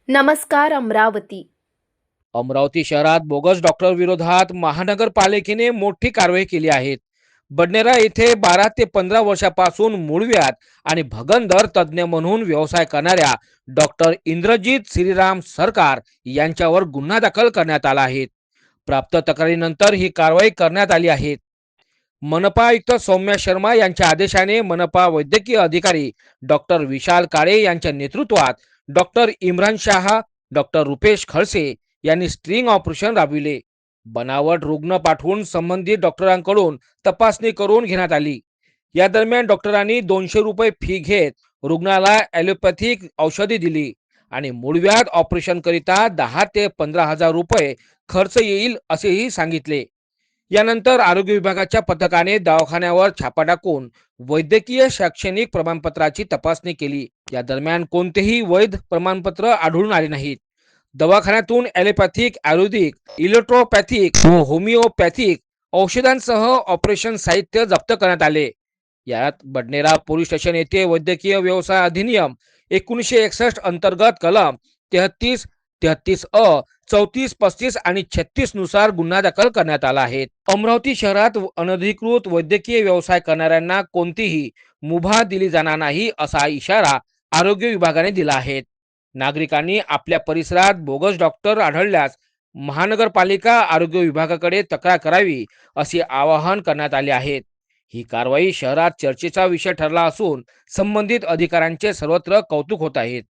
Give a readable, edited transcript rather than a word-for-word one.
नमस्कार अमरावती। अमरावती शहरात bogus doctor विरोधात महानगरपालिकेने मोठी कारवाई केली आहे। बडनेरा येथे 12 ते 15 वर्षापासून मूळव्याध आणि भगंदर तज्ज्ञ म्हणून व्यवसाय करणाऱ्या डॉक्टर इंद्रजीत श्रीराम सरकार यांच्यावर गुन्हा दाखल करण्यात आला आहे। प्राप्त तक्रारीनंतर ही कारवाई करण्यात आली आहे। मनपा आयुक्त सौम्या शर्मा यांच्या आदेशाने मनपा वैद्यकीय अधिकारी डॉक्टर विशाल काळे यांच्या नेतृत्वात डॉक्टर इम्रान शाह, डॉक्टर रुपेश खळसे यांनी स्ट्रिंग ऑपरेशन राबविले। बनावट रुग्ण पाठवून संबंधित डॉक्टरांकडून तपासणी करून घेण्यात आली। या दरम्यान डॉक्टरांनी 200 रुपये फी घेत रुग्णाला ॲलोपॅथिक औषधी दिली आणि मूळव्याध ऑपरेशन करिता 10 ते 15,000 रुपये खर्च येईल असेही सांगितले। यानंतर आरोग्य विभागाच्या पथकाने दवाखान्यावर छापा टाकून वैद्यकीय शैक्षणिक प्रमाणपत्राची तपासणी केली। या दरम्यान कोणतेही वैध प्रमाणपत्र आढळून आले नाहीत। दवाखान्यातून ॲलोपॅथिक, आयुर्वेदिक, इलेक्ट्रोपॅथिक व होमिओपॅथिक औषधांसह ऑपरेशन साहित्य जप्त करण्यात आले। यात बडनेरा पोलीस स्टेशन येथे वैद्यकीय व्यवसाय अधिनियम 1961 अंतर्गत कलम 33, 33 अ, 34, 35 आणि 36 नुसार गुन्हा दाखल करण्यात आला आहे। अमरावती शहरात अनधिकृत वैद्यकीय व्यवसाय करणाऱ्यांना कोणतीही मुभा दिली जाणार नाही असा इशारा आरोग्य विभागाने दिला आहे। नागरिकांनी आपल्या परिसरात बोगस डॉक्टर आढळल्यास महानगरपालिका आरोग्य विभागाकडे तक्रार करावी असे आवाहन करण्यात आले आहे। ही कारवाई शहरात चर्चेचा विषय ठरला असून संबंधित अधिकाऱ्यांचे सर्वत्र कौतुक होत आहे।